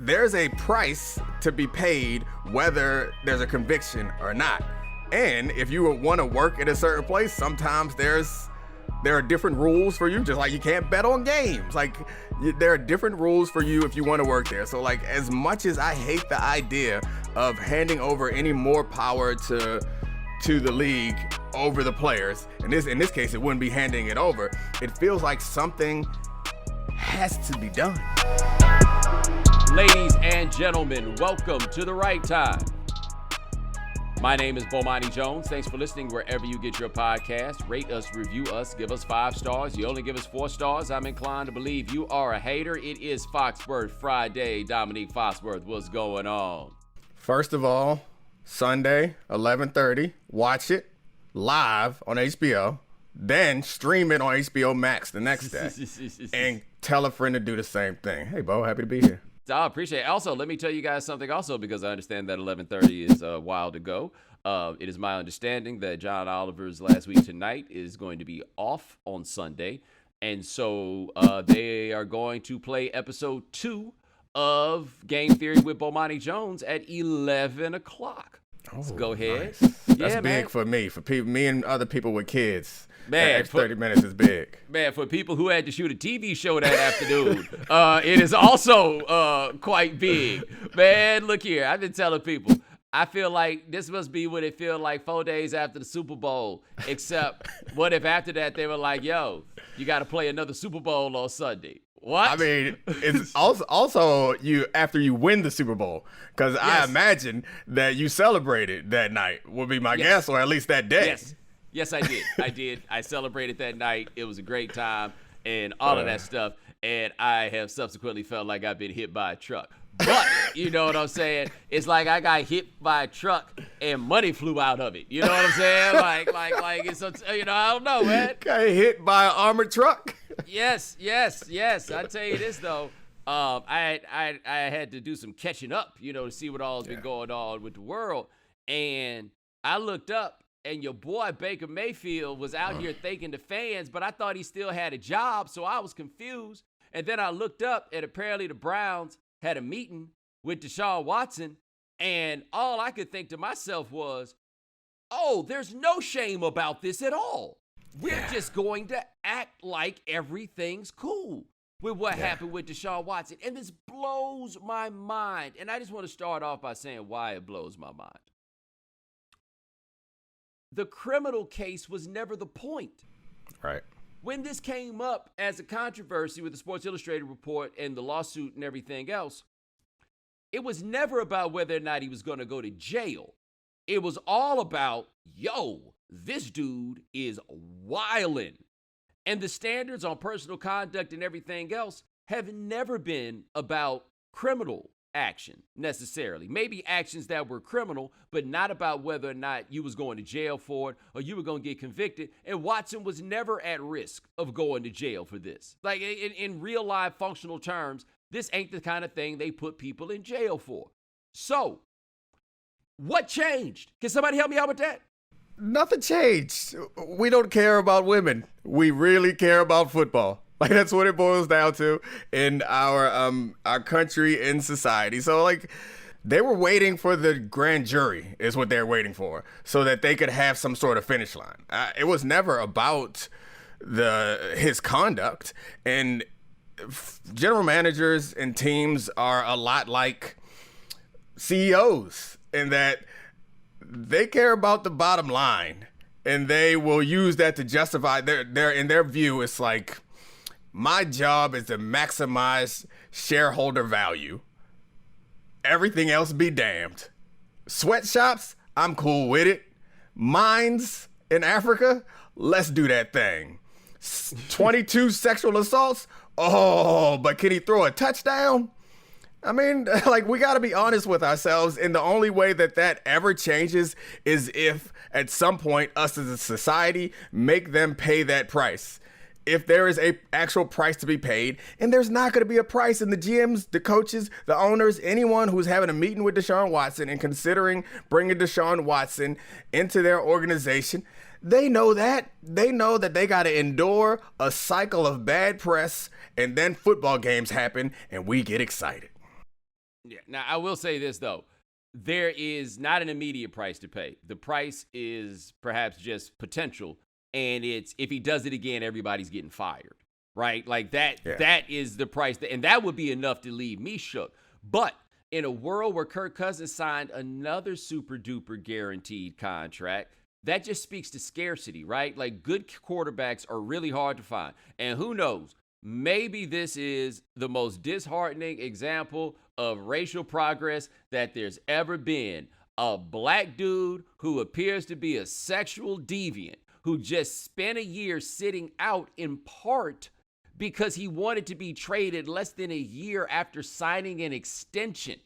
there's a price to be paid whether there's a conviction or not. And if you want to work at a certain place, sometimes there are different rules for you, just like you can't bet on games. Like, there are different rules for you if you want to work there. So, like, as much as I hate the idea of handing over any more power to the league over the players, in this case, it wouldn't be handing it over. It feels like something has to be done. Ladies and gentlemen, welcome to The Right Time. My name is Bomani Jones. Thanks for listening wherever you get your podcast. Rate us, review us, give us 5 stars. You only give us 4 stars, I'm inclined to believe you are a hater. It is Foxworth Friday. Domonique Foxworth, what's going on? First of all, Sunday, 11:30, watch it live on HBO, then stream it on HBO Max the next day, and tell a friend to do the same thing. Hey, Bo, happy to be here. I appreciate it. Also, let me tell you guys something also, because I understand that 11:30 is a while to go. It is my understanding that John Oliver's Last Week Tonight is going to be off on Sunday. And so they are going to play episode 2 of Game Theory with Bomani Jones at 11 o'clock. Let's go ahead. Nice. That's Yeah, big man. for me, for people, me and other people with kids. Man, that extra 30 minutes is big. Man, for people who had to shoot a TV show that afternoon, it is also quite big. Man, look here. I've been telling people, I feel like this must be what it feels like 4 days after the Super Bowl, except what if after that they were like, yo, you got to play another Super Bowl on Sunday? What? I mean, it's also you after you win the Super Bowl, because Yes. I imagine that you celebrated that night, would be my guess, or at least that day. Yes, I did. I celebrated that night. It was a great time and all of that stuff. And I have subsequently felt like I've been hit by a truck. But, you know what I'm saying? It's like I got hit by a truck and money flew out of it. You know what I'm saying? Like it's, I don't know, man. Got hit by an armored truck. Yes. I tell you this, though. I had to do some catching up, to see what all has been going on with the world. And I looked up, and your boy Baker Mayfield was out here thanking the fans, but I thought he still had a job, so I was confused. And then I looked up, and apparently the Browns had a meeting with Deshaun Watson, and all I could think to myself was, oh, there's no shame about this at all. We're just going to act like everything's cool with what happened with Deshaun Watson. And this blows my mind. And I just want to start off by saying why it blows my mind. The criminal case was never the point. Right. When this came up as a controversy with the Sports Illustrated report and the lawsuit and everything else, it was never about whether or not he was going to go to jail. It was all about, yo, this dude is wildin'. And the standards on personal conduct and everything else have never been about criminal action necessarily. Maybe actions that were criminal, but not about whether or not you was going to jail for it or you were going to get convicted. And Watson was never at risk of going to jail for this. Like in real life functional terms, this ain't the kind of thing they put people in jail for. So what changed? Can somebody help me out with that? Nothing changed. We don't care about women. We really care about football. Like, that's what it boils down to in our country, in society. So, like, they were waiting for the grand jury is what they're waiting for, so that they could have some sort of finish line. It was never about his conduct. And general managers and teams are a lot like CEOs in that they care about the bottom line, and they will use that to justify in their view. It's like, my job is to maximize shareholder value. Everything else be damned. Sweatshops, I'm cool with it. Mines in Africa, let's do that thing. 22 sexual assaults, but can he throw a touchdown? I mean, like, we got to be honest with ourselves, and the only way that ever changes is if at some point us as a society make them pay that price. If there is a actual price to be paid, and there's not going to be a price, and the GMs, the coaches, the owners, anyone who's having a meeting with Deshaun Watson and considering bringing Deshaun Watson into their organization, they know that. They know that they got to endure a cycle of bad press, and then football games happen, and we get excited. Yeah. Now, I will say this, though. There is not an immediate price to pay. The price is perhaps just potential. And it's if he does it again, everybody's getting fired, right? Like that. Yeah. That is the price. And that would be enough to leave me shook. But in a world where Kirk Cousins signed another super duper guaranteed contract, that just speaks to scarcity, right? Like good quarterbacks are really hard to find. And who knows? Maybe this is the most disheartening example of racial progress that there's ever been. A black dude who appears to be a sexual deviant who just spent a year sitting out in part because he wanted to be traded less than a year after signing an extension.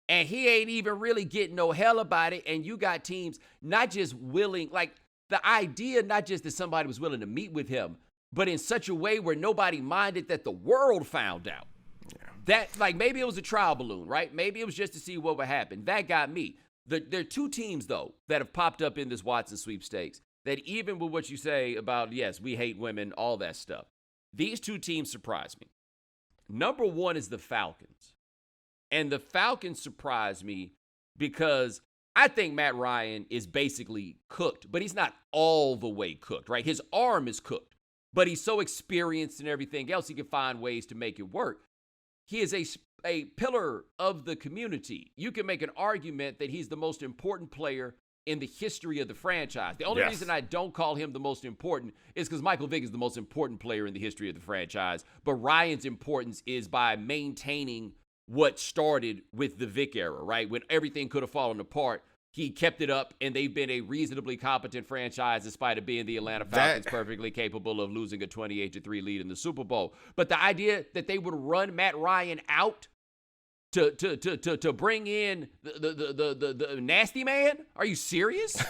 And he ain't even really getting no hell about it. And you got teams not just willing, like the idea, not just that somebody was willing to meet with him, but in such a way where nobody minded that the world found out. Yeah. That, like, maybe it was a trial balloon, right? Maybe it was just to see what would happen. That got me. There are two teams, though, that have popped up in this Watson sweepstakes that even with what you say about, yes, we hate women, all that stuff, these two teams surprise me. Number one is the Falcons. And the Falcons surprise me because I think Matt Ryan is basically cooked, but he's not all the way cooked, right? His arm is cooked. But he's so experienced and everything else, he can find ways to make it work. He is a pillar of the community. You can make an argument that he's the most important player in the history of the franchise. The only reason I don't call him the most important is because Michael Vick is the most important player in the history of the franchise. But Ryan's importance is by maintaining what started with the Vick era, right? When everything could have fallen apart, he kept it up, and they've been a reasonably competent franchise despite of being the Atlanta Falcons, perfectly capable of losing a 28-3 lead in the Super Bowl. But the idea that they would run Matt Ryan out to bring in the nasty man? Are you serious?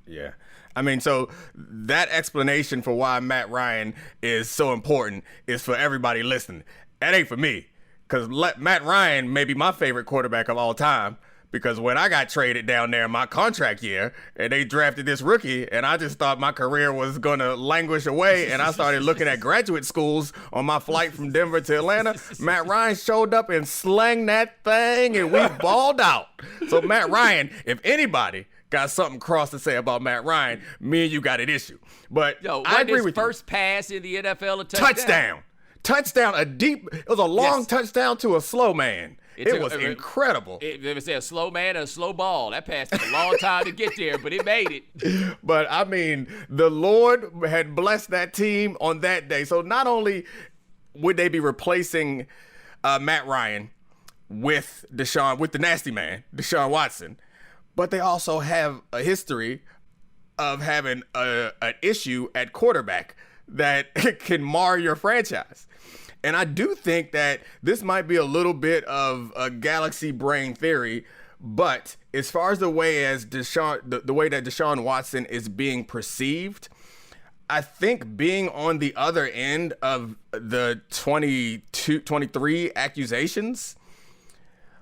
Yeah. I mean, so that explanation for why Matt Ryan is so important is for everybody listening. That ain't for me, because Matt Ryan may be my favorite quarterback of all time. Because when I got traded down there in my contract year and they drafted this rookie and I just thought my career was going to languish away and I started looking at graduate schools on my flight from Denver to Atlanta, Matt Ryan showed up and slang that thing and we balled out. So Matt Ryan, if anybody got something cross to say about Matt Ryan, me and you got an issue. But I agree with you. First pass in the NFL, a touchdown, it was a long touchdown to a slow man. It was incredible. They would say a slow man and a slow ball. That passed took a long time to get there, but it made it. But, I mean, the Lord had blessed that team on that day. So not only would they be replacing Matt Ryan with the nasty man, Deshaun Watson, but they also have a history of having an issue at quarterback that can mar your franchise. And I do think that this might be a little bit of a galaxy brain theory, but as far as the way that Deshaun Watson is being perceived, I think being on the other end of the 23 accusations,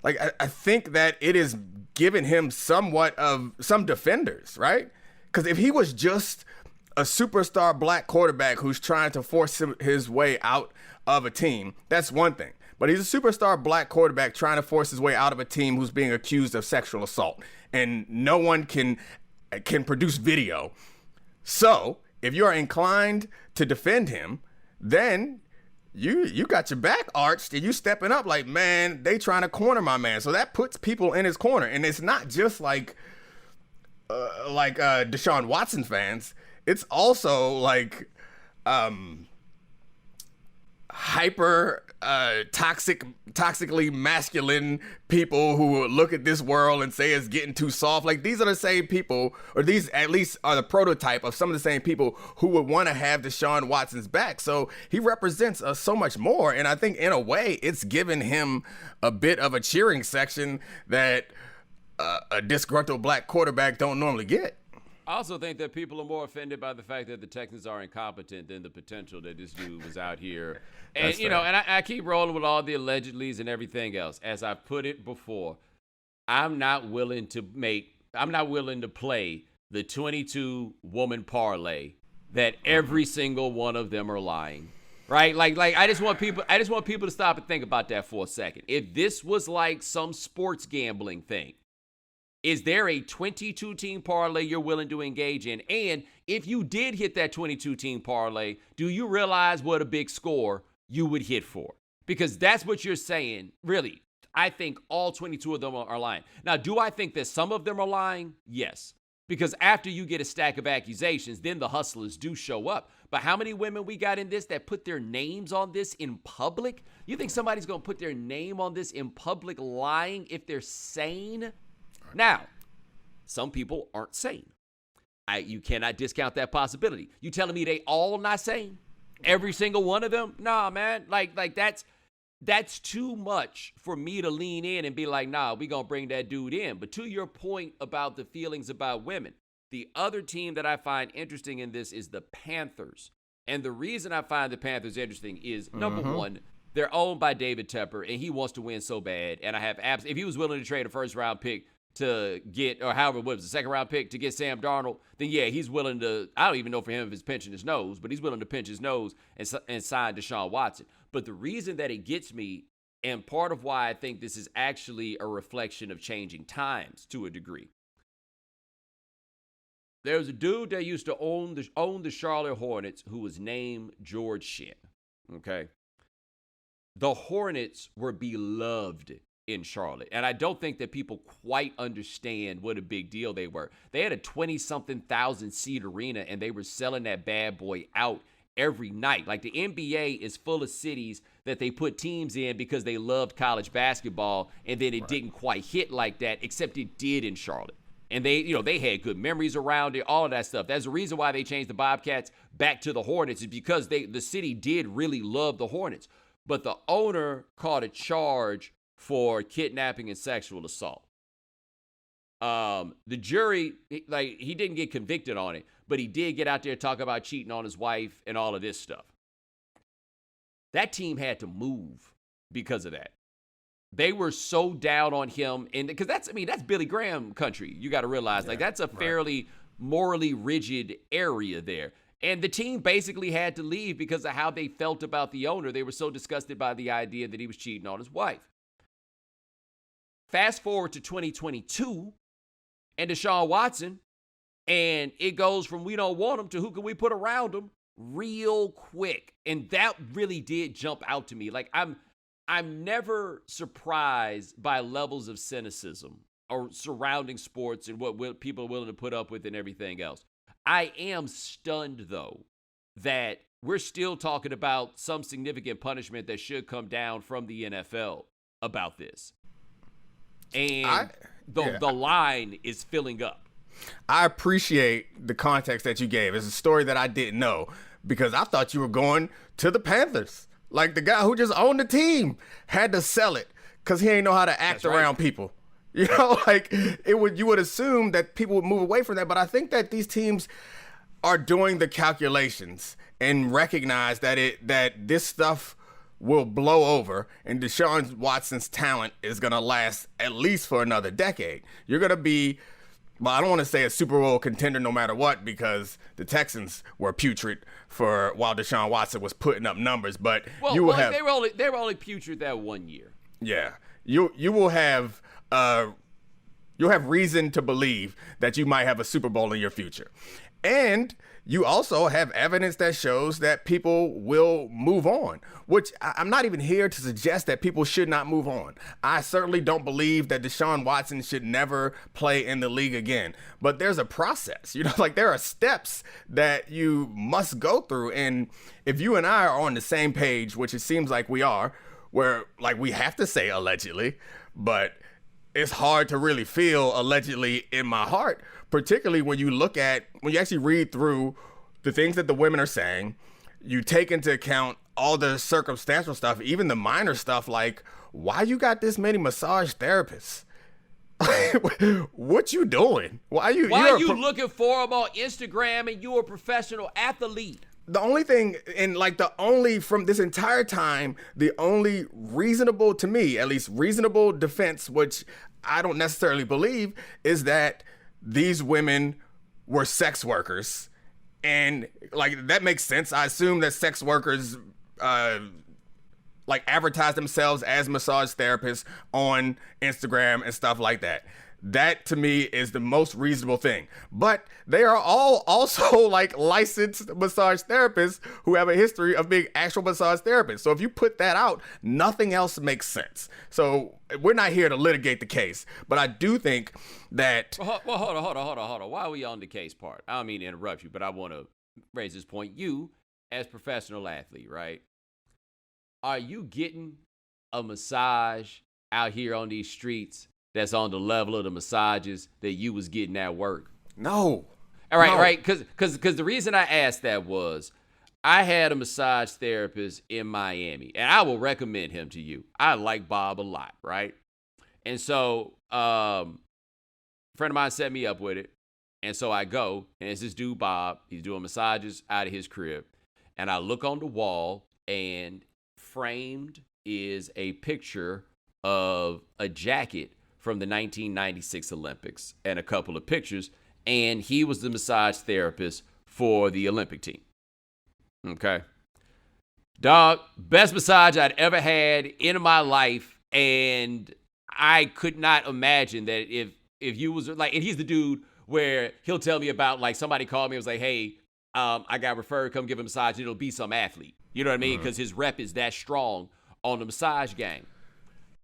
like I think that it is giving him somewhat of some defenders, right? Because if he was just a superstar black quarterback who's trying to force his way out of a team, that's one thing. But he's a superstar black quarterback trying to force his way out of a team who's being accused of sexual assault, and no one can produce video. So if you're inclined to defend him, then you got your back arched and you stepping up like, man, they trying to corner my man. So that puts people in his corner, and it's not just like Deshaun Watson fans. It's also like toxically masculine people who look at this world and say it's getting too soft. Like, these are the same people, or these at least are the prototype of some of the same people who would want to have Deshaun Watson's back. So he represents so much more. And I think in a way it's given him a bit of a cheering section that a disgruntled black quarterback don't normally get. I also think that people are more offended by the fact that the Texans are incompetent than the potential that this dude was out here. And, and I keep rolling with all the allegedlys and everything else. As I put it before, I'm not willing to play the 22 woman parlay that every single one of them are lying. right? Like I just want people to stop and think about that for a second. If this was like some sports gambling thing, is there a 22-team parlay you're willing to engage in? And if you did hit that 22-team parlay, do you realize what a big score you would hit for? Because that's what you're saying. Really, I think all 22 of them are lying. Now, do I think that some of them are lying? Yes. Because after you get a stack of accusations, then the hustlers do show up. But how many women we got in this that put their names on this in public? You think somebody's going to put their name on this in public lying if they're sane? Now, some people aren't sane. You cannot discount that possibility. You telling me they all not sane? Every single one of them? Nah, man. Like that's too much for me to lean in and be like, nah, we gonna bring that dude in. But to your point about the feelings about women, the other team that I find interesting in this is the Panthers. And the reason I find the Panthers interesting is, number one, they're owned by David Tepper, and he wants to win so bad. And I have if he was willing to trade a first-round pick to get, or however, what was the second-round pick to get Sam Darnold, then yeah, he's willing to, I don't even know for him if he's pinching his nose, but he's willing to pinch his nose and sign Deshaun Watson. But the reason that it gets me, and part of why I think this is actually a reflection of changing times to a degree. There's a dude that used to own the Charlotte Hornets who was named George Shinn, okay? The Hornets were beloved in Charlotte, and I don't think that people quite understand what a big deal they were. They had a 20-something thousand seat arena, and they were selling that bad boy out every night. Like, the NBA is full of cities that they put teams in because they loved college basketball, and then it didn't quite hit like that, except it did in Charlotte. And they had good memories around it, all of that stuff. That's the reason why they changed the Bobcats back to the Hornets, is because the city did really love the Hornets. But the owner caught a charge for kidnapping and sexual assault. The jury, he didn't get convicted on it, but he did get out there talking about cheating on his wife and all of this stuff. That team had to move because of that. They were so down on him, and because that's Billy Graham country. You got to realize, that's a fairly morally rigid area there. And the team basically had to leave because of how they felt about the owner. They were so disgusted by the idea that he was cheating on his wife. Fast forward to 2022 and Deshaun Watson, and it goes from we don't want him to who can we put around him real quick. And that really did jump out to me. Like, I'm never surprised by levels of cynicism or surrounding sports and what people are willing to put up with and everything else. I am stunned, though, that we're still talking about some significant punishment that should come down from the NFL about this. And the line is filling up. I appreciate the context that you gave. It's a story that I didn't know, because I thought you were going to the Panthers. Like, the guy who just owned the team had to sell it because he ain't know how to act around people. You know, like, you would assume that people would move away from that. But I think that these teams are doing the calculations and recognize that this stuff will blow over, and Deshaun Watson's talent is going to last at least for another decade. You're going to be, well, I don't want to say a Super Bowl contender no matter what, because the Texans were putrid while Deshaun Watson was putting up numbers, but they were only putrid that 1 year. Yeah. You will have you'll have reason to believe that you might have a Super Bowl in your future. And you also have evidence that shows that people will move on, which I'm not even here to suggest that people should not move on. I certainly don't believe that Deshaun Watson should never play in the league again. But there's a process, like, there are steps that you must go through. And if you and I are on the same page, which it seems like we are, where, like, we have to say allegedly, but it's hard to really feel allegedly in my heart, particularly when you actually read through the things that the women are saying. You take into account all the circumstantial stuff, even the minor stuff, like, why you got this many massage therapists? What you doing? Why are you looking for them on Instagram and you're a professional athlete? The only thing, and like from this entire time, the only reasonable, to me, at least reasonable defense, which I don't necessarily believe, is that these women were sex workers. And like, that makes sense. I assume that sex workers like advertise themselves as massage therapists on Instagram and stuff like that. That to me is the most reasonable thing. But they are all also like licensed massage therapists who have a history of being actual massage therapists. So if you put that out, nothing else makes sense. So we're not here to litigate the case, but I do think that. Well, hold on. Why are we on the case part? I don't mean to interrupt you, but I want to raise this point. You, as professional athlete, right? Are you getting a massage out here on these streets that's on the level of the massages that you was getting at work? No. All right, no. right. Because the reason I asked that was I had a massage therapist in Miami, and I will recommend him to you. I like Bob a lot, right? And so a friend of mine set me up with it. And so I go, and it's this dude, Bob. He's doing massages out of his crib. And I look on the wall, and framed is a picture of a jacket from the 1996 Olympics and a couple of pictures. And he was the massage therapist for the Olympic team. Okay. Dog, best massage I'd ever had in my life. And I could not imagine that if you was like, and he's the dude where he'll tell me about, like, somebody called me and was like, hey, I got referred, come give a massage. It'll be some athlete. You know what I mean? Because his rep is that strong on the massage game.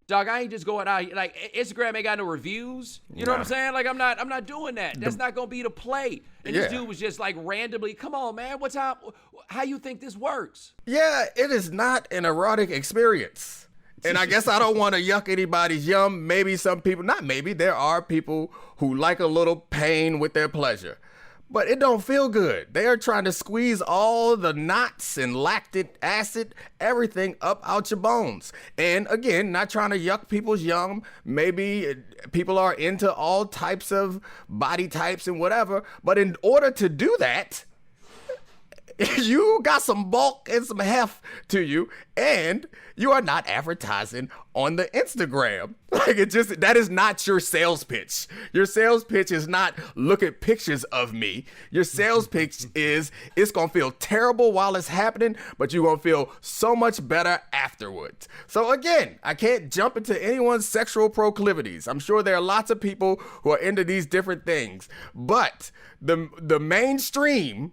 Dog, I ain't just going out, like, Instagram ain't got no reviews. You know what I'm saying? Like, I'm not doing that. That's not gonna be the play. And this dude was just like randomly, come on, man, how you think this works? Yeah, it is not an erotic experience. And I guess I don't want to yuck anybody's yum. Maybe some people, not maybe, there are people who like a little pain with their pleasure. But it don't feel good. They are trying to squeeze all the knots and lactic acid, everything up out your bones. And again, not trying to yuck people's yum. Maybe people are into all types of body types and whatever. But in order to do that, you got some bulk and some heft to you, and you are not advertising on the Instagram. Like, that is not your sales pitch. Your sales pitch is not look at pictures of me. Your sales pitch is it's gonna feel terrible while it's happening, but you're gonna feel so much better afterwards. So again, I can't jump into anyone's sexual proclivities. I'm sure there are lots of people who are into these different things, but the mainstream,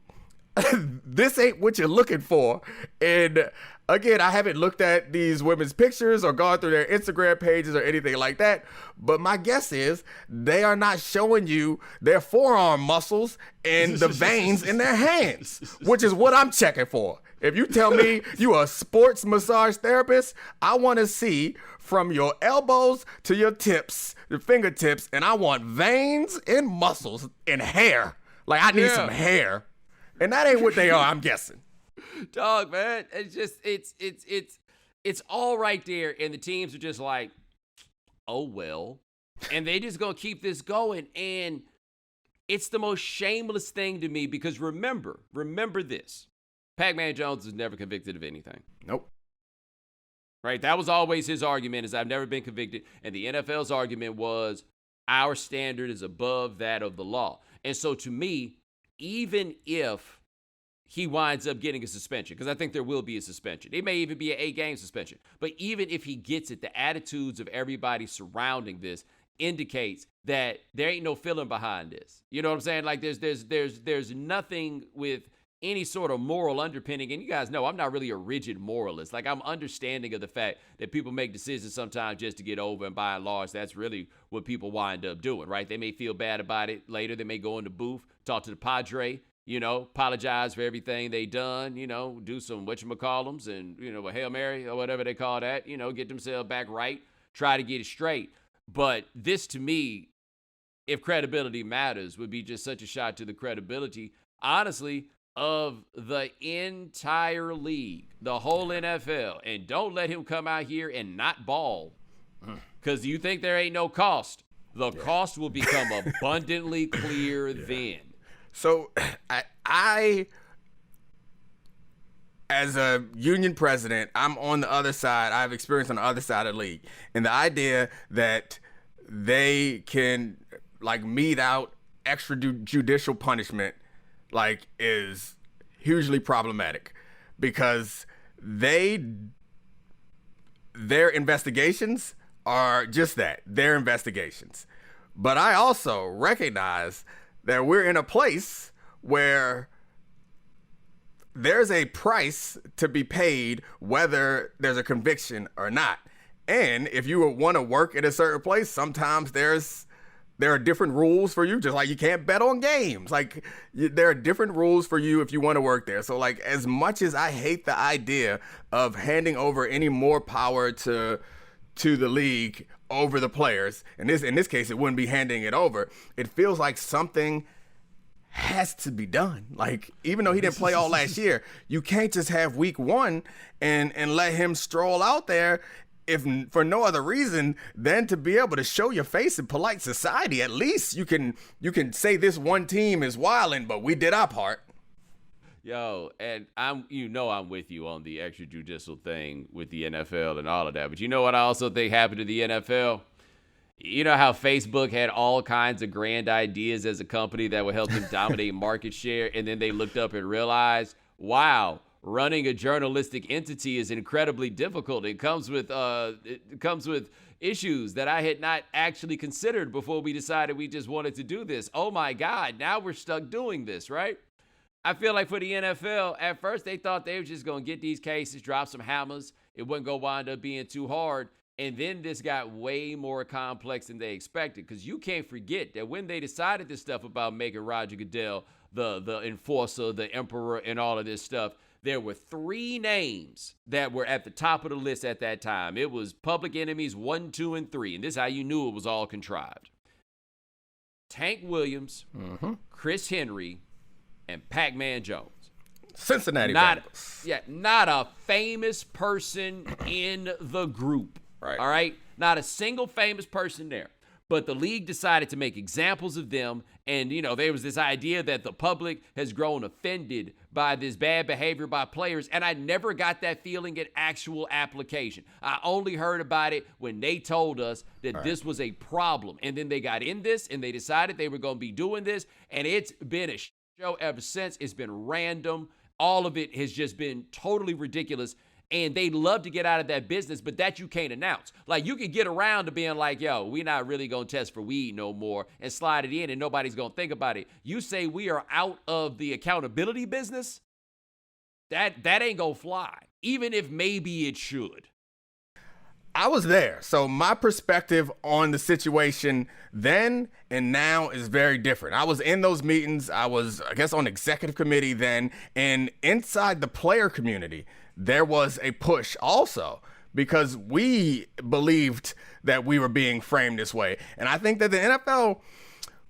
this ain't what you're looking for. And again, I haven't looked at these women's pictures or gone through their Instagram pages or anything like that. But my guess is they are not showing you their forearm muscles and the veins in their hands, which is what I'm checking for. If you tell me you are a sports massage therapist, I want to see from your elbows to your tips, your fingertips, and I want veins and muscles and hair. Like, I need some hair. And that ain't what they are, I'm guessing. Dog, man, it's just it's all right there, and the teams are just like, oh well, and they just gonna keep this going, and it's the most shameless thing to me because remember this: Pac-Man Jones was never convicted of anything. Nope. Right, that was always his argument: is I've never been convicted, and the NFL's argument was our standard is above that of the law, and so to me, even if he winds up getting a suspension, because I think there will be a suspension. It may even be an 8-game suspension. But even if he gets it, the attitudes of everybody surrounding this indicates that there ain't no feeling behind this. You know what I'm saying? Like there's nothing with any sort of moral underpinning. And you guys know I'm not really a rigid moralist. Like, I'm understanding of the fact that people make decisions sometimes just to get over, and by and large, that's really what people wind up doing, right? They may feel bad about it later. They may go in the booth, talk to the Padre, apologize for everything they done, do some whatchamacallums and, a Hail Mary or whatever they call that, get themselves back right, try to get it straight. But this, to me, if credibility matters, would be just such a shot to the credibility, honestly, of the entire league, the whole NFL. And don't let him come out here and not ball, because you think there ain't no cost. The cost will become abundantly clear then. So I, as a union president, I'm on the other side. I have experience on the other side of the league. And the idea that they can, like, mete out extrajudicial punishment, like, is hugely problematic, because their investigations are just that, their investigations. But I also recognize that we're in a place where there's a price to be paid whether there's a conviction or not. And if you want to work at a certain place, sometimes there are different rules for you, just like you can't bet on games. Like, there are different rules for you if you want to work there. So, like, as much as I hate the idea of handing over any more power to the league over the players, in this case, it wouldn't be handing it over. It feels like something has to be done. Like, even though he didn't play all last year, you can't just have week one and let him stroll out there, if for no other reason than to be able to show your face in polite society. At least you can say this one team is wilding, but we did our part. Yo, and I'm with you on the extrajudicial thing with the NFL and all of that. But you know what I also think happened to the NFL? You know how Facebook had all kinds of grand ideas as a company that would help them dominate market share, and then they looked up and realized, wow, running a journalistic entity is incredibly difficult. It comes with issues that I had not actually considered before we decided we just wanted to do this. Oh my God, now we're stuck doing this, right? I feel like for the NFL, at first they thought they were just going to get these cases, drop some hammers. It wasn't going to wind up being too hard. And then this got way more complex than they expected, because you can't forget that when they decided this stuff about making Roger Goodell the enforcer, the emperor, and all of this stuff, there were 3 names that were at the top of the list at that time. It was Public Enemies 1, 2, and 3. And this is how you knew it was all contrived. Tank Williams, Chris Henry, and Pac-Man Jones. Cincinnati Bengals. Yeah, not a famous person in the group. Right. All right? Not a single famous person there. But the league decided to make examples of them. And, there was this idea that the public has grown offended by this bad behavior by players. And I never got that feeling in actual application. I only heard about it when they told us that this was a problem. And then they got in this and they decided they were going to be doing this. And it's been a show ever since. It's been random. All of it has just been totally ridiculous. And they love to get out of that business, but that you can't announce. Like, you can get around to being like, yo, we're not really going to test for weed no more and slide it in and nobody's going to think about it. You say we are out of the accountability business, that ain't going to fly, even if maybe it should. I was there. So my perspective on the situation then and now is very different. I was in those meetings. I was, I guess, on executive committee then, and inside the player community, there was a push also because we believed that we were being framed this way. And I think that the NFL,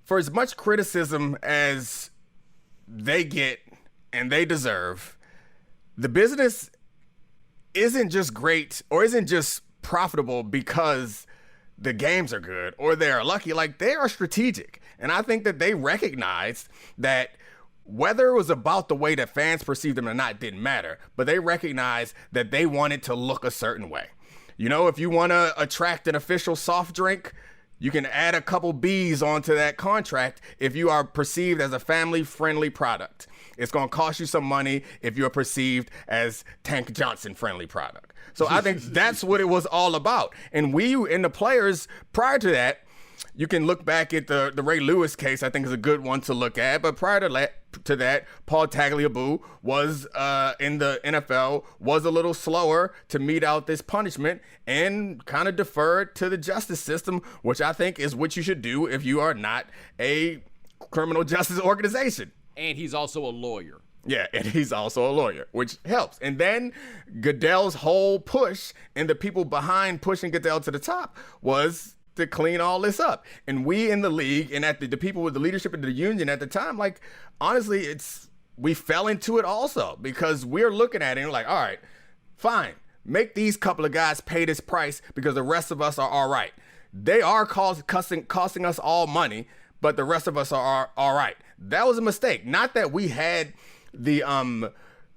for as much criticism as they get and they deserve, the business isn't just great or isn't just profitable because the games are good or they're lucky. Like, they are strategic. And I think that they recognized that whether it was about the way that fans perceived them or not didn't matter, but they recognized that they wanted to look a certain way. If you want to attract an official soft drink, you can add a couple B's onto that contract if you are perceived as a family-friendly product. It's going to cost you some money if you're perceived as Tank Johnson-friendly product. So I think that's what it was all about. And we and the players prior to that, you can look back at the Ray Lewis case, I think is a good one to look at. But prior to that, Paul Tagliabue was in the NFL, was a little slower to mete out this punishment and kind of deferred to the justice system, which I think is what you should do if you are not a criminal justice organization. And he's also a lawyer. Yeah, and he's also a lawyer, which helps. And then Goodell's whole push and the people behind pushing Goodell to the top was to clean all this up. And we in the league and at the people with the leadership of the union at the time, like, honestly, we fell into it also because we're looking at it and we're like, all right, fine, make these couple of guys pay this price because the rest of us are all right. They are costing us all money, but the rest of us are all right. That was a mistake. Not that we had the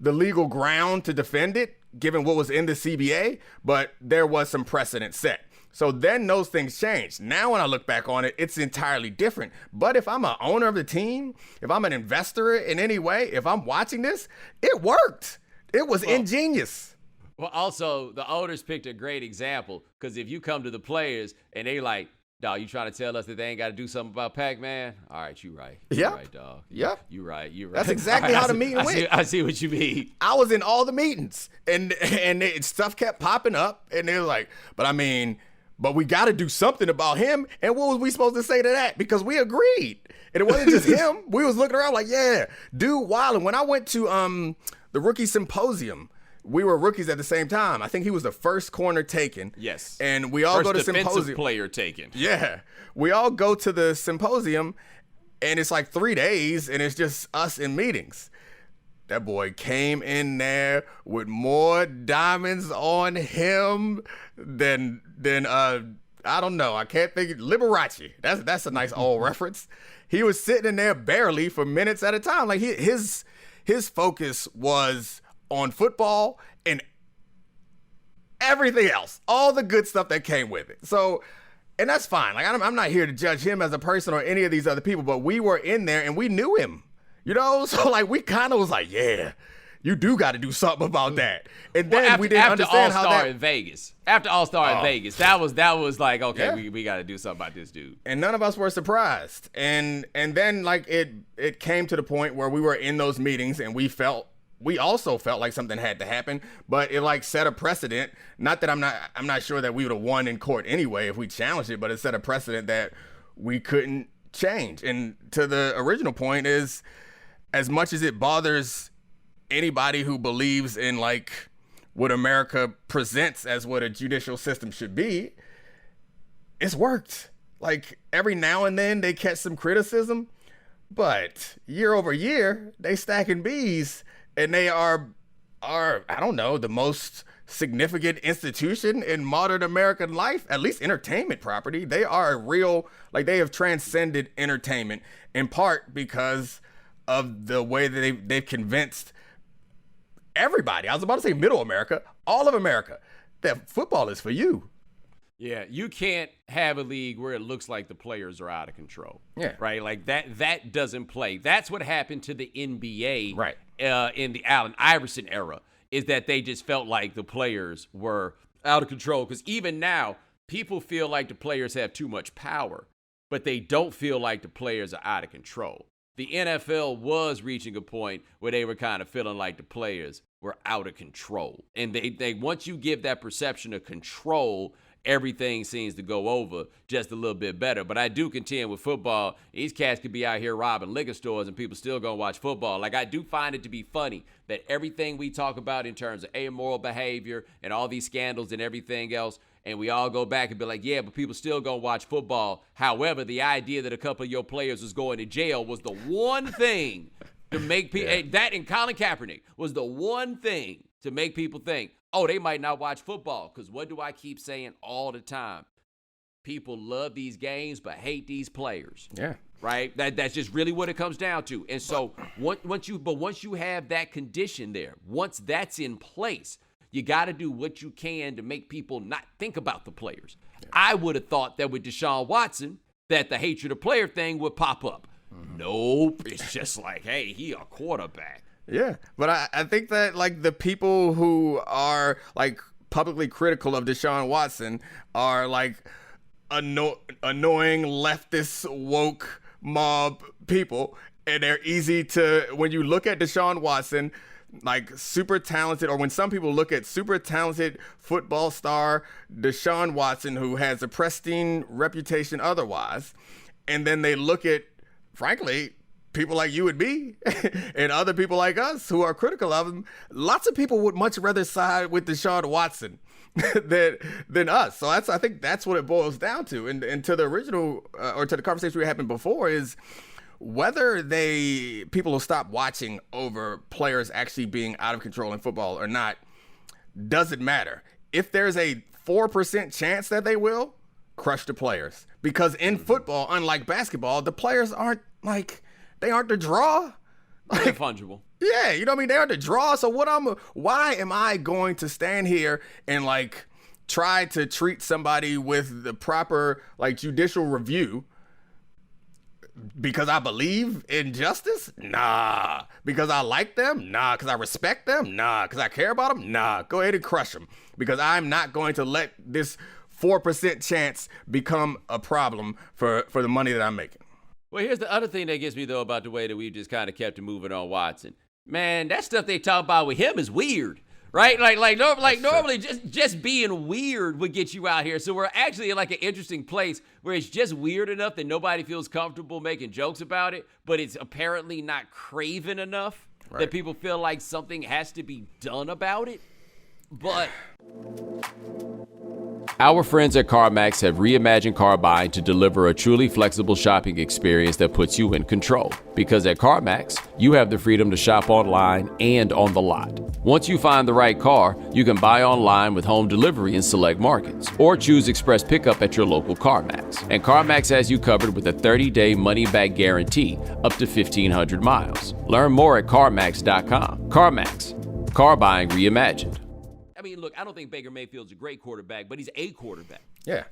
legal ground to defend it, given what was in the CBA, but there was some precedent set. So then those things changed. Now when I look back on it, it's entirely different. But if I'm an owner of the team, if I'm an investor in any way, if I'm watching this, it worked. It was ingenious. Well, also, the owners picked a great example because if you come to the players and they like, dog, you trying to tell us that they ain't got to do something about Pac-Man? All right, you right. You right, dog. Yep. You right. That's exactly how the meeting went. I see what you mean. I was in all the meetings, and stuff kept popping up, and they were like, but we got to do something about him. And what was we supposed to say to that? Because we agreed. And it wasn't just him. We was looking around like, yeah, dude, wild. And when I went to the rookie symposium, we were rookies at the same time. I think he was the first corner taken. Yes. And we all go to symposium. First defensive player taken. Yeah. We all go to the symposium, and it's like 3 days, and it's just us in meetings. That boy came in there with more diamonds on him than I don't know. I can't think. Liberace. That's a nice old reference. He was sitting in there barely for minutes at a time. Like his focus was on football and everything else, all the good stuff that came with it. So, and that's fine. Like I'm not here to judge him as a person or any of these other people, but we were in there and we knew him. So like we kind of was like, yeah, you do got to do something about that. And then we didn't understand how that. In Vegas, after All-Star in Vegas, that was like, okay, yeah. we got to do something about this dude. And none of us were surprised. And then like it came to the point where we were in those meetings and we also felt like something had to happen, but it like set a precedent. Not that I'm not sure that we would have won in court anyway if we challenged it, but it set a precedent that we couldn't change. And to the original point is, as much as it bothers anybody who believes in like what America presents as what a judicial system should be, it's worked. Like every now and then they catch some criticism, but year over year they stacking B's, and they are I don't know, the most significant institution in modern American life, at least entertainment property. They are real, like they have transcended entertainment in part because of the way that they've convinced everybody. I was about to say middle America, all of America, that football is for you. Yeah, you can't have a league where it looks like the players are out of control. Yeah. Right? Like that doesn't play. That's what happened to the NBA right. In the Allen Iverson era, is that they just felt like the players were out of control. Because even now, people feel like the players have too much power, but they don't feel like the players are out of control. The NFL was reaching a point where they were kind of feeling like the players were out of control. And they once you give that perception of control, everything seems to go over just a little bit better. But I do contend with football, these cats could be out here robbing liquor stores and people still gonna watch football. Like, I do find it to be funny that everything we talk about in terms of amoral behavior and all these scandals and everything else, and we all go back and be like, yeah, but people still gonna watch football. However, the idea that a couple of your players was going to jail was the one thing to make people, that and Colin Kaepernick was the one thing to make people think, oh, they might not watch football. Because what do I keep saying all the time? People love these games but hate these players. Yeah. Right? That's just really what it comes down to. And so once you have that condition there, once that's in place, you got to do what you can to make people not think about the players. Yeah. I would have thought that with Deshaun Watson, that the hatred of player thing would pop up. Mm-hmm. Nope. It's just like, hey, he a quarterback. Yeah, but I think that like the people who are like publicly critical of Deshaun Watson are like annoying leftist woke mob people, and they're easy to, when you look at Deshaun Watson, like super talented, or when some people look at super talented football star Deshaun Watson, who has a pristine reputation otherwise, and then they look at, frankly, people like you and me and other people like us who are critical of him, lots of people would much rather side with Deshaun Watson than us. So I think that's what it boils down to. And to the original or to the conversation we had before is whether people will stop watching over players actually being out of control in football or not doesn't matter. If there's a 4% chance that they will, crush the players. Because in football, unlike basketball, the players aren't like, they aren't the draw. Like, they're fungible. Yeah, you know what I mean? They aren't the draw. So why am I going to stand here and like try to treat somebody with the proper like judicial review Because I believe in justice? Nah. Because I like them? Nah. Because I respect them? Nah. Because I care about them? Nah. Go ahead and crush them. Because I'm not going to let this 4% chance become a problem for the money that I'm making. Well, here's the other thing that gets me, though, about the way that we've just kind of kept it moving on Watson. Man, that stuff they talk about with him is weird. Right? Normally just being weird would get you out here. So we're actually in like an interesting place where it's just weird enough that nobody feels comfortable making jokes about it, but it's apparently not craven enough that people feel like something has to be done about it. But our friends at CarMax have reimagined car buying to deliver a truly flexible shopping experience that puts you in control. Because at CarMax, you have the freedom to shop online and on the lot. Once you find the right car, you can buy online with home delivery in select markets, or choose express pickup at your local CarMax. And CarMax has you covered with a 30-day money-back guarantee up to 1,500 miles. Learn more at CarMax.com. CarMax, car buying reimagined. I mean, look, I don't think Baker Mayfield's a great quarterback, but he's a quarterback. Yeah.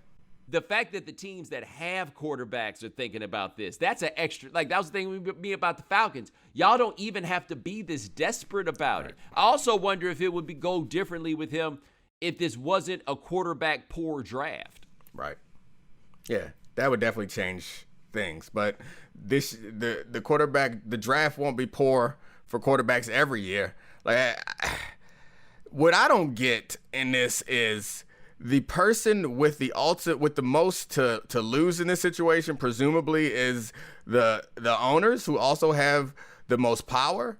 The fact that the teams that have quarterbacks are thinking about this, that's an extra, like that was the thing with me about the Falcons. Y'all don't even have to be this desperate about it. I also wonder if it would go differently with him if this wasn't a quarterback poor draft. Right. Yeah, that would definitely change things. But the quarterback, the draft won't be poor for quarterbacks every year. Like, what I don't get in this is the person with the most to lose in this situation, presumably, is the owners, who also have the most power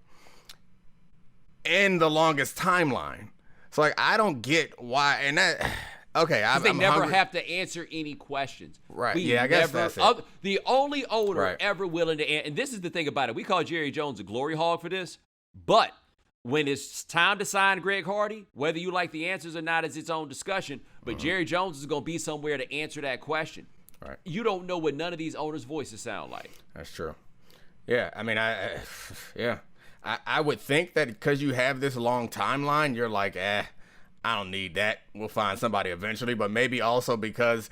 and the longest timeline. So, like, I don't get why. And that, okay, they never have to answer any questions. Right. I guess that's it. The only owner ever willing to answer, and this is the thing about it. We call Jerry Jones a glory hog for this, but when it's time to sign Greg Hardy, whether you like the answers or not is its own discussion, but Jerry Jones is going to be somewhere to answer that question. Right. You don't know what none of these owners' voices sound like. That's true. Yeah, I mean, I would think that because you have this long timeline, you're like, I don't need that. We'll find somebody eventually. But maybe also because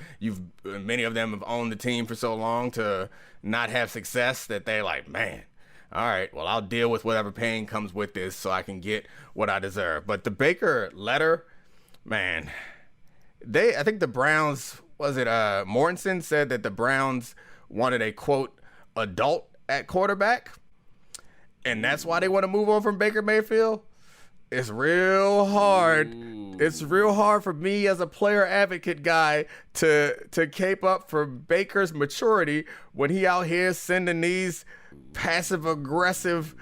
many of them have owned the team for so long to not have success that they're like, man, all right, well, I'll deal with whatever pain comes with this so I can get what I deserve. But the Baker letter, man, I think the Browns, Mortensen said that the Browns wanted a, quote, adult at quarterback, and that's why they want to move on from Baker Mayfield. It's real hard. It's real hard for me as a player advocate guy to cape up for Baker's maturity when he out here sending these passive-aggressive,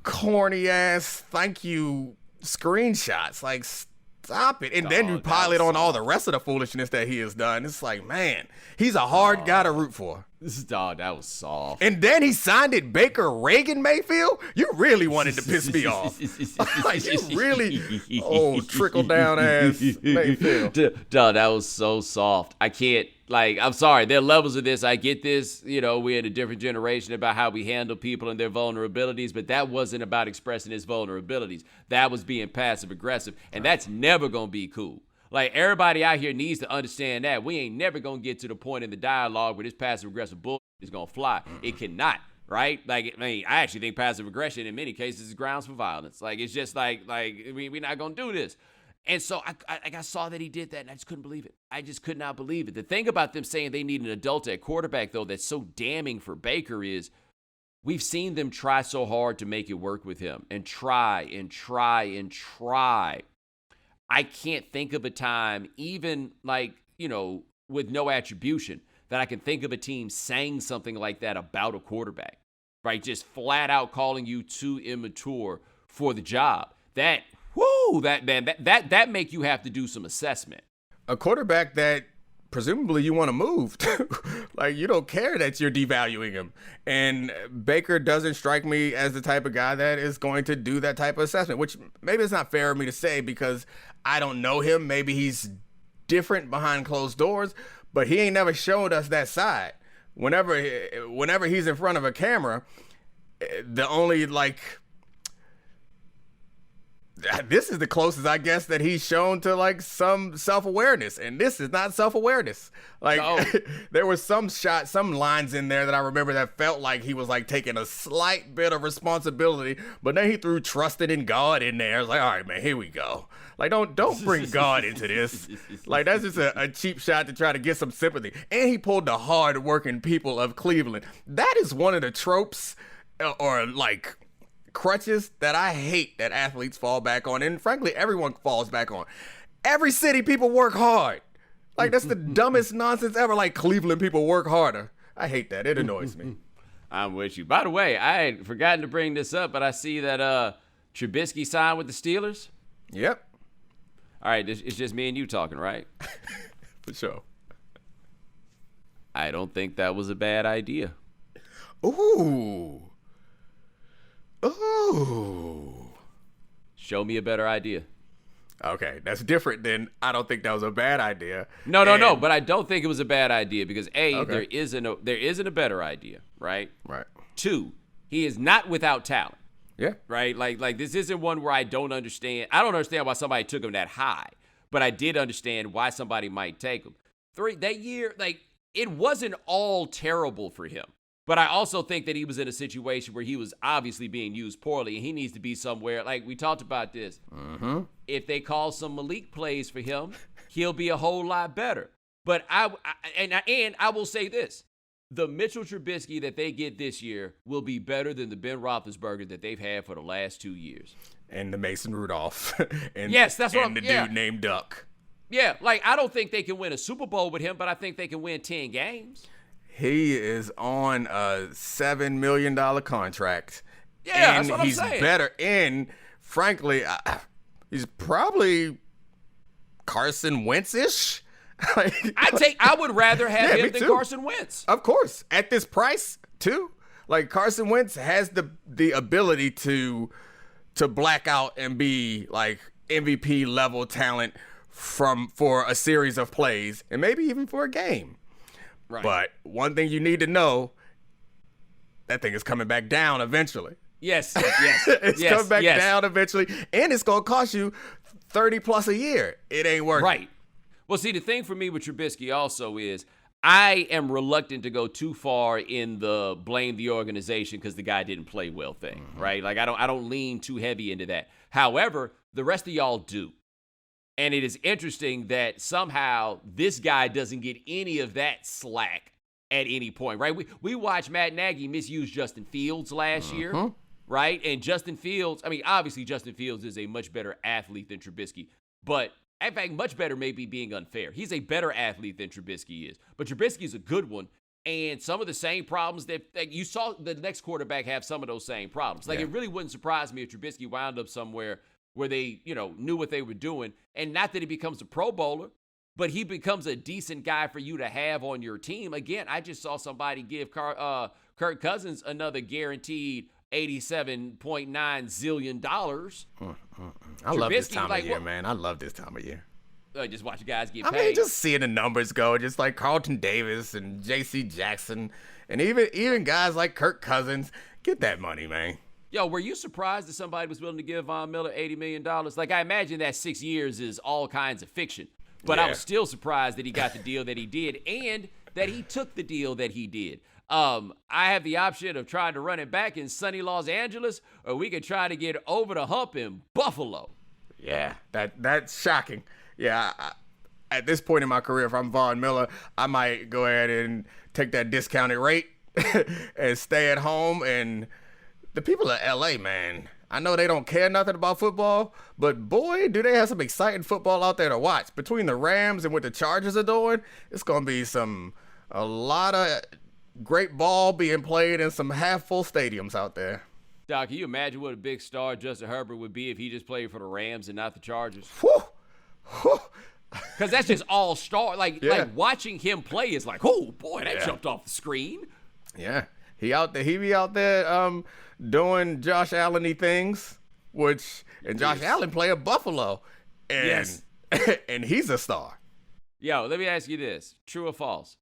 corny-ass thank you screenshots. Like, stop it. And then you pile it on all the rest of the foolishness that he has done. It's like, man, he's a hard guy to root for. That was soft. And then he signed it Baker Reagan Mayfield? You really wanted to piss me off. Like, you really, trickle-down ass Mayfield. Dog, that was so soft. I can't, I'm sorry, there are levels of this. I get this. We're in a different generation about how we handle people and their vulnerabilities, but that wasn't about expressing his vulnerabilities. That was being passive-aggressive, and that's never going to be cool. Like, everybody out here needs to understand that. We ain't never going to get to the point in the dialogue where this passive-aggressive bullshit is going to fly. It cannot, right? I actually think passive aggression in many cases is grounds for violence. Like, it's just we're not going to do this. And so I saw that he did that, and I just couldn't believe it. I just could not believe it. The thing about them saying they need an adult at quarterback, though, that's so damning for Baker is we've seen them try so hard to make it work with him and try and try and try. I can't think of a time, even with no attribution, that I can think of a team saying something like that about a quarterback, right? Just flat out calling you too immature for the job. That make you have to do some assessment. A quarterback that presumably you want to move to. Like, you don't care that you're devaluing him. And Baker doesn't strike me as the type of guy that is going to do that type of assessment, which maybe it's not fair of me to say because I don't know him. Maybe he's different behind closed doors, but he ain't never showed us that side. Whenever he's in front of a camera, the only this is the closest, I guess, that he's shown to like some self-awareness, and this is not self-awareness. Like there was some lines in there that I remember that felt like he was like taking a slight bit of responsibility, but then he threw trusting in God in there. It's like, all right, man, here we go. Like, don't bring God into this. Like, that's just a cheap shot to try to get some sympathy. And he pulled the hard-working people of Cleveland. That is one of the tropes or like crutches that I hate that athletes fall back on, and frankly everyone falls back on. Every city people work hard. Like, that's the dumbest nonsense ever. Like, Cleveland people work harder. I hate that. It annoys me. I'm with you. By the way, I had forgotten to bring this up, but I see that Trubisky signed with the Steelers. Yep. All right, it's just me and you talking, right? For sure. I don't think that was a bad idea. Ooh. Show me a better idea. Okay, that's different than I don't think that was a bad idea. No, but I don't think it was a bad idea because there isn't a better idea, right? Right. 2, he is not without talent. Yeah. Right? Like this isn't one where I don't understand. I don't understand why somebody took him that high, but I did understand why somebody might take him. 3, that year, like, it wasn't all terrible for him. But I also think that he was in a situation where he was obviously being used poorly, and he needs to be somewhere. Like, we talked about this. Mm-hmm. If they call some Malik plays for him, he'll be a whole lot better. But I will say this. The Mitchell Trubisky that they get this year will be better than the Ben Roethlisberger that they've had for the last 2 years. And the Mason Rudolph. The dude named Duck. Yeah, like, I don't think they can win a Super Bowl with him, but I think they can win 10 games. He is on a $7 million contract. Yeah, that's what I'm saying. He's better. And frankly, he's probably Carson Wentz-ish. I would rather have him than Carson Wentz. Of course. At this price, too. Like, Carson Wentz has the ability to black out and be like MVP level talent for a series of plays and maybe even for a game. Right. But one thing you need to know, that thing is coming back down eventually. Yes. It's coming back down eventually, and it's going to cost you $30+ a year. It ain't working. Right. Well, see, the thing for me with Trubisky also is I am reluctant to go too far in the blame the organization because the guy didn't play well thing, right? Like, I don't lean too heavy into that. However, the rest of y'all do. And it is interesting that somehow this guy doesn't get any of that slack at any point, right? We watched Matt Nagy misuse Justin Fields last year, right? And Justin Fields, I mean, obviously Justin Fields is a much better athlete than Trubisky, but in fact, much better may be being unfair. He's a better athlete than Trubisky is, but Trubisky's a good one. And some of the same problems that you saw the next quarterback have some of those same problems. Like, it really wouldn't surprise me if Trubisky wound up somewhere where they, knew what they were doing. And not that he becomes a Pro Bowler, but he becomes a decent guy for you to have on your team. Again, I just saw somebody give Kirk Cousins another guaranteed $87.9 zillion. I love this time of year, man. I love this time of year. Just watch guys get paid. I mean, just seeing the numbers go, just like Carlton Davis and J.C. Jackson, and even guys like Kirk Cousins, get that money, man. Yo, were you surprised that somebody was willing to give Von Miller $80 million? Like, I imagine that 6 years is all kinds of fiction. But I was still surprised that he got the deal that he did and that he took the deal that he did. I have the option of trying to run it back in sunny Los Angeles, or we could try to get over the hump in Buffalo. Yeah, that's shocking. Yeah, at this point in my career, if I'm Von Miller, I might go ahead and take that discounted rate and stay at home. And the people of L.A., man, I know they don't care nothing about football, but boy, do they have some exciting football out there to watch. Between the Rams and what the Chargers are doing, it's going to be a lot of great ball being played in some half-full stadiums out there. Doc, can you imagine what a big star Justin Herbert would be if he just played for the Rams and not the Chargers? Because that's just all star. Like watching him play is like, oh boy, that jumped off the screen. Yeah, he be out there doing Josh Allen-y things, and Josh Allen play at Buffalo, and and he's a star. Yo, let me ask you this: true or false?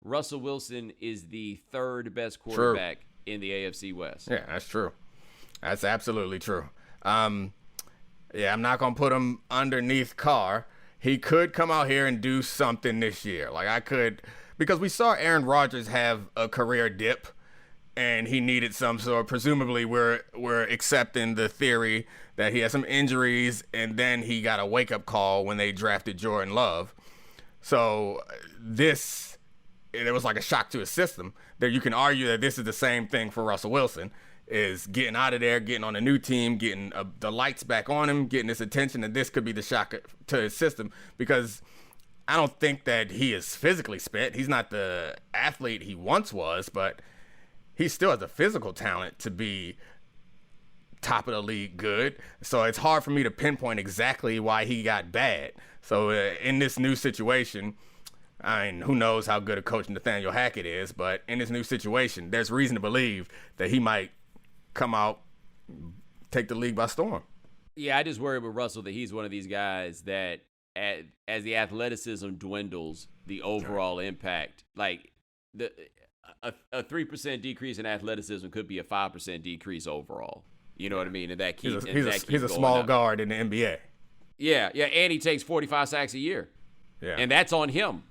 Russell Wilson is the third best quarterback in the AFC West. Yeah, that's true. That's absolutely true. Yeah, I'm not going to put him underneath Carr. He could come out here and do something this year. Because we saw Aaron Rodgers have a career dip, and he needed some sort. Presumably, we're accepting the theory that he had some injuries, and then he got a wake-up call when they drafted Jordan Love. So it was like a shock to his system. That you can argue that this is the same thing for Russell Wilson, is getting out of there, getting on a new team, getting the lights back on him, getting his attention, and this could be the shock to his system, because I don't think that he is physically spent. He's not the athlete he once was, but he still has a physical talent to be top of the league good. So it's hard for me to pinpoint exactly why he got bad. So in this new situation, I mean, who knows how good a coach Nathaniel Hackett is, but in this new situation, there's reason to believe that he might come out, take the league by storm. Yeah, I just worry with Russell that he's one of these guys that as the athleticism dwindles, the overall impact, like a 3% decrease in athleticism could be a 5% decrease overall. You know what I mean? And that keeps he's a small guard in the NBA. Yeah, and he takes 45 sacks a year. Yeah. And that's on him.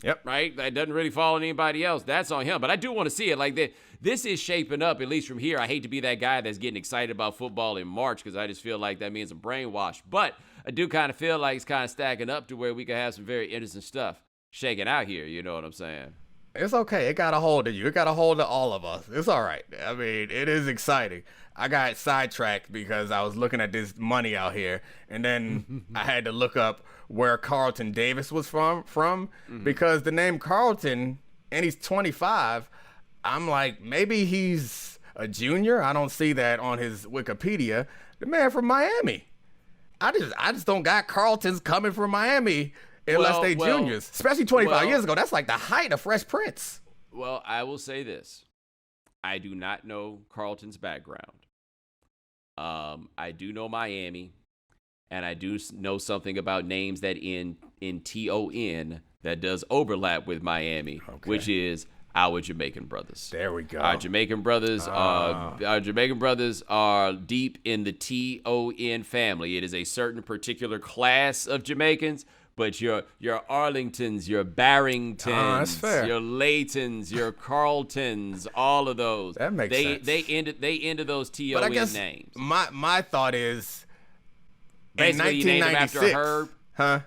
Yep. Right? That doesn't really fall on anybody else. That's on him. But I do want to see it like that. This is shaping up, at least from here. I hate to be that guy that's getting excited about football in March, because I just feel like that means I'm brainwashed. But I do kind of feel like it's kind of stacking up to where we could have some very interesting stuff shaking out here. You know what I'm saying? It's okay. It got a hold of you. It got a hold of all of us. It's all right. I mean, it is exciting. I got sidetracked because I was looking at this money out here, and then I had to look up where Carlton Davis was from because the name Carlton, and he's 25, I'm like, maybe he's a junior. I don't see that on his Wikipedia. The man from Miami. I just don't got Carltons coming from Miami unless they juniors, especially 25 years ago. That's like the height of Fresh Prince. Well, I will say this. I do not know Carlton's background. I do know Miami, and I do know something about names that end in T-O-N that does overlap with Miami, which is our Jamaican brothers. There we go. Our Jamaican brothers are deep in the T-O-N family. It is a certain particular class of Jamaicans. But your Arlingtons, your Barringtons, your Laytons, your Carltons, all of those. That makes sense. They ended those T-O-N names. My thought is, basically, you named them after a herb? Huh?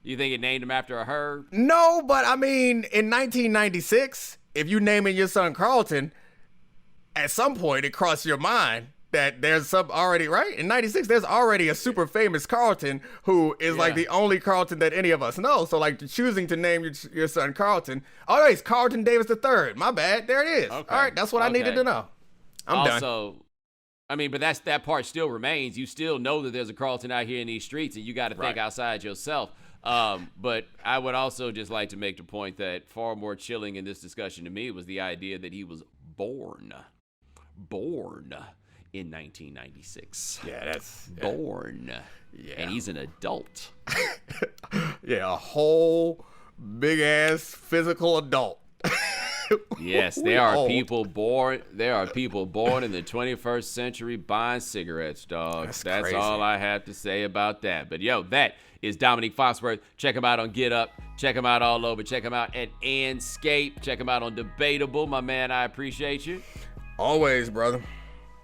You think it named him after a herb? No, but I mean, in 1996, if you naming your son Carlton, at some point it crossed your mind that there's some already, right? In 96, there's already a super famous Carlton who is like the only Carlton that any of us know. So like choosing to name your son Carlton. Oh, no, it's Carlton Davis III. My bad. There it is. Okay. All right, that's what I needed to know. I'm done. Also, I mean, but that part still remains. You still know that there's a Carlton out here in these streets, and you got to think outside yourself. But I would also just like to make the point that far more chilling in this discussion to me was the idea that he was born in 1996. Yeah, that's born. Yeah. And he's an adult. Yeah, a whole big ass physical adult. Yes, there are people born in the 21st century buying cigarettes, dog. That's crazy. All I have to say about that. But yo, that is Domonique Foxworth. Check him out on Get Up. Check him out all over. Check him out at Anscape. Check him out on Debatable. My man, I appreciate you. Always, brother.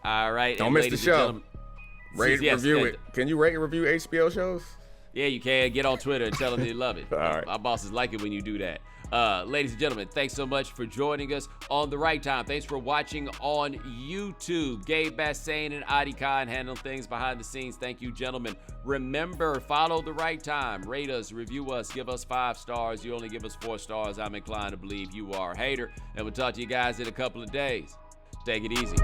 All right. Don't miss the show. Rate, review it. Can you rate and review HBO shows? Yeah, you can. Get on Twitter and tell them you love it. All right. My bosses like it when you do that. Ladies and gentlemen, thanks so much for joining us on The Right Time. Thanks for watching on YouTube. Gabe Bassain and Adi Khan handle things behind the scenes. Thank you, gentlemen. Remember, follow The Right Time. Rate us, review us, give us 5 stars. You only give us 4 stars. I'm inclined to believe you are a hater. And we'll talk to you guys in a couple of days. Take it easy.